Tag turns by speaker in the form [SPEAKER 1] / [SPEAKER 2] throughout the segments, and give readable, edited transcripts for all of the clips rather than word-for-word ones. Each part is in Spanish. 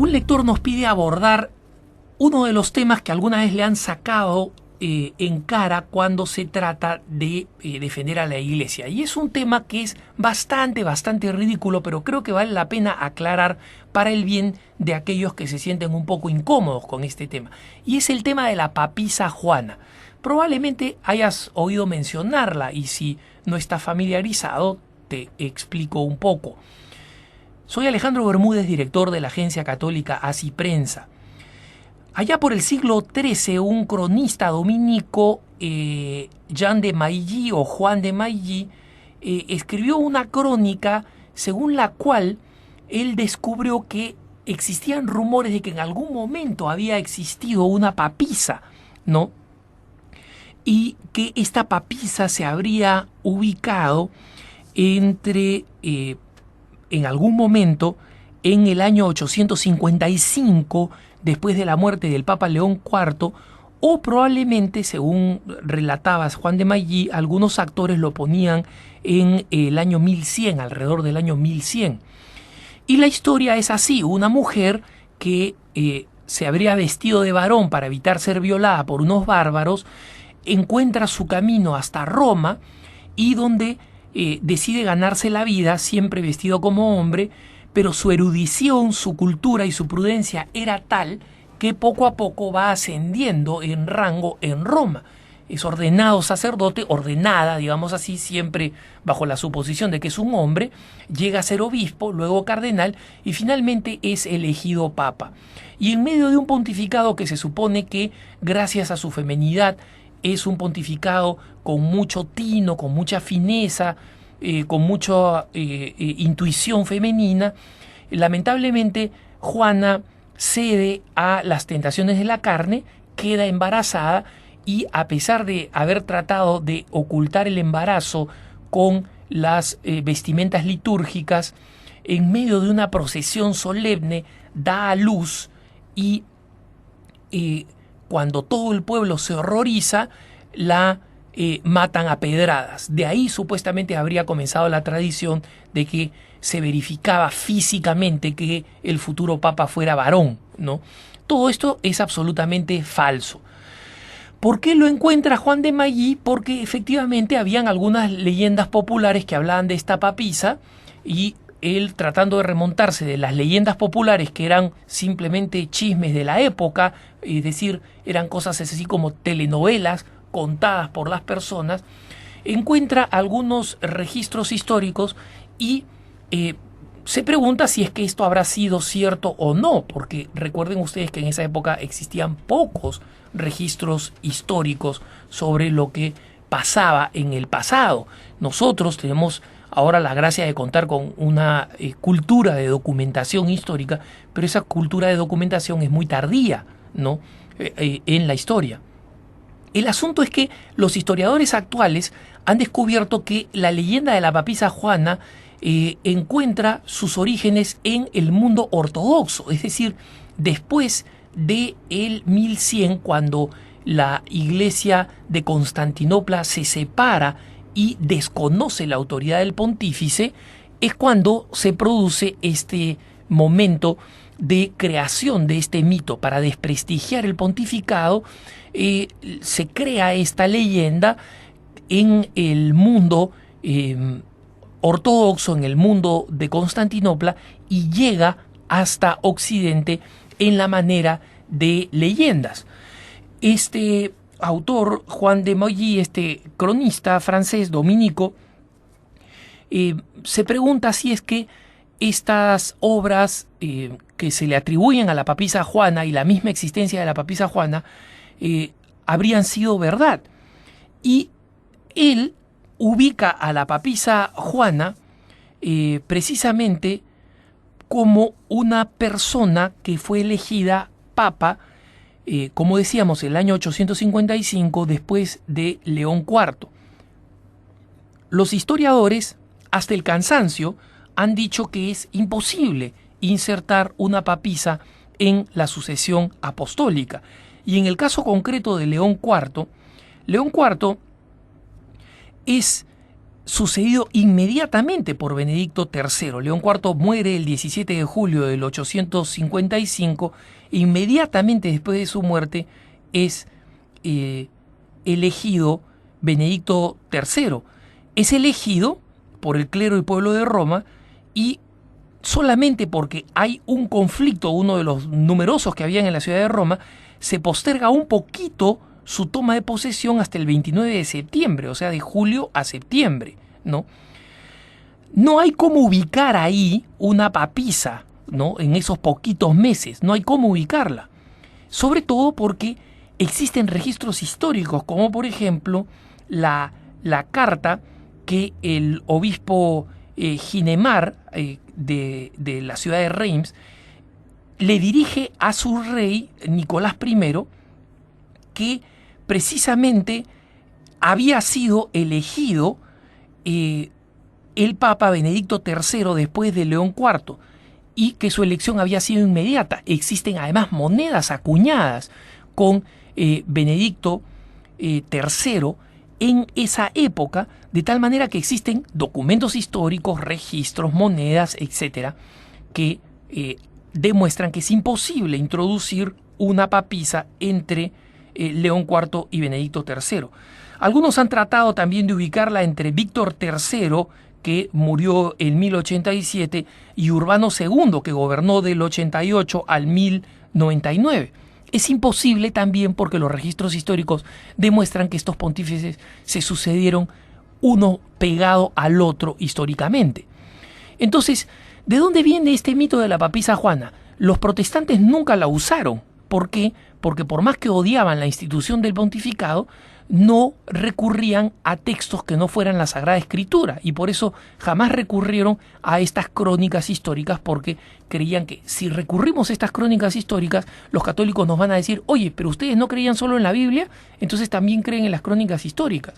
[SPEAKER 1] un lector nos pide abordar uno de los temas que alguna vez le han sacado en cara cuando se trata de defender a la iglesia. Y es un tema que es bastante ridículo, pero creo que vale la pena aclarar para el bien de aquellos que se sienten un poco incómodos con este tema. Y es el tema de la papisa Juana. Probablemente hayas oído mencionarla y si no estás familiarizado, te explico un poco. Soy Alejandro Bermúdez, director de la agencia católica Así Prensa. Allá por el siglo XIII, un cronista dominico, Jean de Mailly o Juan de Mailly, escribió una crónica según la cual él descubrió que existían rumores de que en algún momento había existido una papisa, ¿no? Y que esta papisa se habría ubicado entre, en algún momento, en el año 855, después de la muerte del Papa León IV, o probablemente, según relataba Juan de Mailly, algunos actores lo ponían en el año 1100, alrededor del año 1100. Y la historia es así: una mujer que se habría vestido de varón para evitar ser violada por unos bárbaros, encuentra su camino hasta Roma y donde decide ganarse la vida, siempre vestido como hombre, pero su erudición, su cultura y su prudencia era tal que poco a poco va ascendiendo en rango en Roma. Es ordenado sacerdote, ordenada, digamos así, siempre bajo la suposición de que es un hombre, llega a ser obispo, luego cardenal y finalmente es elegido papa. Y en medio de un pontificado que se supone que, gracias a su feminidad, es un pontificado con mucho tino, con mucha fineza, con mucha intuición femenina, lamentablemente Juana cede a las tentaciones de la carne, queda embarazada y, a pesar de haber tratado de ocultar el embarazo con las vestimentas litúrgicas, en medio de una procesión solemne da a luz y cuando todo el pueblo se horroriza, la matan a pedradas. De ahí supuestamente habría comenzado la tradición de que se verificaba físicamente que el futuro papa fuera varón, ¿no? Todo esto es absolutamente falso. ¿Por qué lo encuentra Juan de Mailly? Porque efectivamente habían algunas leyendas populares que hablaban de esta papisa y él, tratando de remontarse de las leyendas populares que eran simplemente chismes de la época, es decir, eran cosas así como telenovelas contadas por las personas, encuentra algunos registros históricos y se pregunta si es que esto habrá sido cierto o no, porque recuerden ustedes que en esa época existían pocos registros históricos sobre lo que pasaba en el pasado. Nosotros tenemos ahora la gracia de contar con una cultura de documentación histórica, pero esa cultura de documentación es muy tardía, ¿no? En la historia. El asunto es que los historiadores actuales han descubierto que la leyenda de la papisa Juana encuentra sus orígenes en el mundo ortodoxo, es decir, después de el 1100, cuando la iglesia de Constantinopla se separa y desconoce la autoridad del pontífice, es cuando se produce este momento de creación de este mito. Para desprestigiar el pontificado, se crea esta leyenda en el mundo ortodoxo, en el mundo de Constantinopla, y llega hasta Occidente en la manera de leyendas. Este autor, Juan de Mailly, este cronista francés dominico, se pregunta si es que estas obras que se le atribuyen a la papisa Juana y la misma existencia de la papisa Juana habrían sido verdad. Y él ubica a la papisa Juana precisamente como una persona que fue elegida papa, como decíamos, el año 855 después de León IV. Los historiadores, hasta el cansancio, han dicho que es imposible insertar una papisa en la sucesión apostólica. Y en el caso concreto de León IV es sucedido inmediatamente por Benedicto III. León IV muere el 17 de julio del 855 e inmediatamente después de su muerte es elegido Benedicto III. Es elegido por el clero y pueblo de Roma y solamente porque hay un conflicto, uno de los numerosos que habían en la ciudad de Roma, se posterga un poquito su toma de posesión hasta el 29 de septiembre, o sea, de julio a septiembre, ¿no? No hay cómo ubicar ahí una papisa, ¿no? En esos poquitos meses, no hay cómo ubicarla. Sobre todo porque existen registros históricos, como por ejemplo la carta que el obispo Ginemar de la ciudad de Reims le dirige a su rey Nicolás I, que precisamente había sido elegido el Papa Benedicto III después de León IV y que su elección había sido inmediata. Existen además monedas acuñadas con Benedicto III en esa época, de tal manera que existen documentos históricos, registros, monedas, etcétera, que demuestran que es imposible introducir una papisa entre León IV y Benedicto III. Algunos han tratado también de ubicarla entre Víctor III, que murió en 1087, y Urbano II, que gobernó del 88 al 1099. Es imposible también porque los registros históricos demuestran que estos pontífices se sucedieron uno pegado al otro históricamente. Entonces, ¿de dónde viene este mito de la papisa Juana? Los protestantes nunca la usaron. ¿Por qué? Porque por más que odiaban la institución del pontificado, no recurrían a textos que no fueran la Sagrada Escritura y por eso jamás recurrieron a estas crónicas históricas, porque creían que si recurrimos a estas crónicas históricas, los católicos nos van a decir: oye, pero ustedes no creían solo en la Biblia, entonces también creen en las crónicas históricas.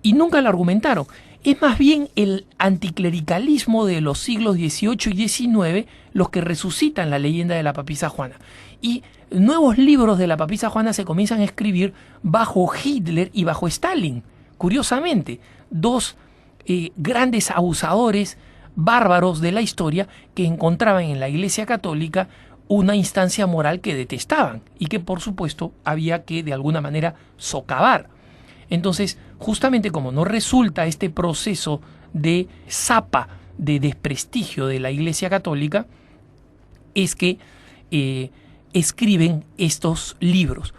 [SPEAKER 1] Y nunca lo argumentaron. Es más bien el anticlericalismo de los siglos XVIII y XIX los que resucitan la leyenda de la papisa Juana. Y nuevos libros de la papisa Juana se comienzan a escribir bajo Hitler y bajo Stalin. Curiosamente, dos grandes abusadores bárbaros de la historia que encontraban en la Iglesia Católica una instancia moral que detestaban y que por supuesto había que de alguna manera socavar. Entonces, justamente como no resulta este proceso de zapa, de desprestigio de la Iglesia Católica, es que escriben estos libros.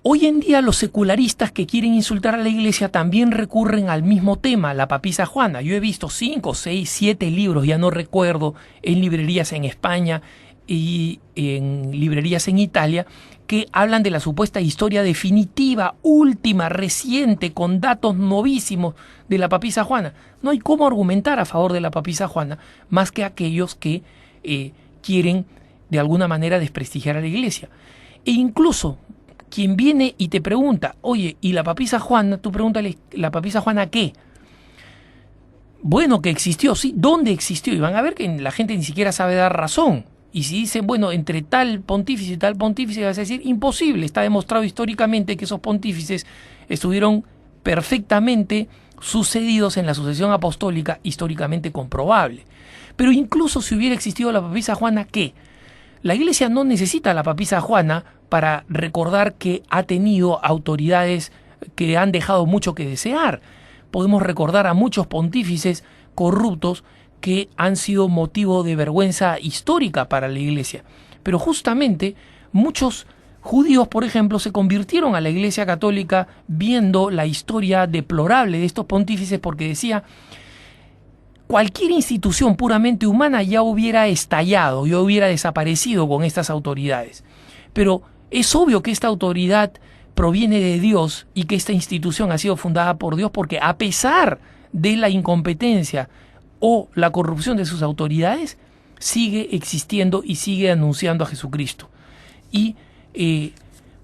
[SPEAKER 1] Hoy en día los secularistas que quieren insultar a la Iglesia también recurren al mismo tema, la papisa Juana. Yo he visto 5, 6, 7 libros, ya no recuerdo, en librerías en España y en librerías en Italia, que hablan de la supuesta historia definitiva, última, reciente, con datos novísimos de la papisa Juana. No hay cómo argumentar a favor de la papisa Juana más que aquellos que quieren de alguna manera desprestigiar a la Iglesia. E incluso quien viene y te pregunta: oye, ¿y la papisa Juana? Tú pregúntale: ¿la papisa Juana qué? Bueno, que existió, sí. ¿Dónde existió? Y van a ver que la gente ni siquiera sabe dar razón. Y si dicen, bueno, entre tal pontífice y tal pontífice, vas a decir: imposible. Está demostrado históricamente que esos pontífices estuvieron perfectamente sucedidos en la sucesión apostólica, históricamente comprobable. Pero incluso si hubiera existido la papisa Juana, ¿qué? La Iglesia no necesita a la papisa Juana para recordar que ha tenido autoridades que han dejado mucho que desear. Podemos recordar a muchos pontífices corruptos que han sido motivo de vergüenza histórica para la Iglesia. Pero justamente muchos judíos, por ejemplo, se convirtieron a la Iglesia Católica viendo la historia deplorable de estos pontífices, porque decía: cualquier institución puramente humana ya hubiera estallado, ya hubiera desaparecido con estas autoridades. Pero es obvio que esta autoridad proviene de Dios y que esta institución ha sido fundada por Dios, porque a pesar de la incompetencia o la corrupción de sus autoridades, sigue existiendo y sigue anunciando a Jesucristo. Y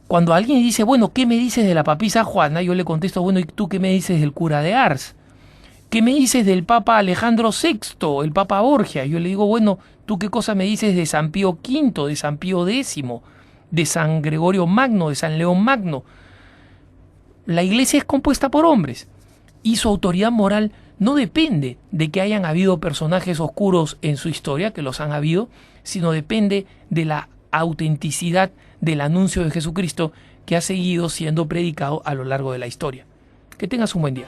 [SPEAKER 1] cuando alguien dice: bueno, ¿qué me dices de la papisa Juana? Yo le contesto: bueno, ¿y tú qué me dices del cura de Ars? ¿Qué me dices del Papa Alejandro VI, el Papa Borgia? Yo le digo: bueno, ¿tú qué cosa me dices de San Pío V, de San Pío X, de San Gregorio Magno, de San León Magno? La Iglesia es compuesta por hombres. y su autoridad moral no depende de que hayan habido personajes oscuros en su historia, que los han habido, sino depende de la autenticidad del anuncio de Jesucristo que ha seguido siendo predicado a lo largo de la historia. Que tengas un buen día.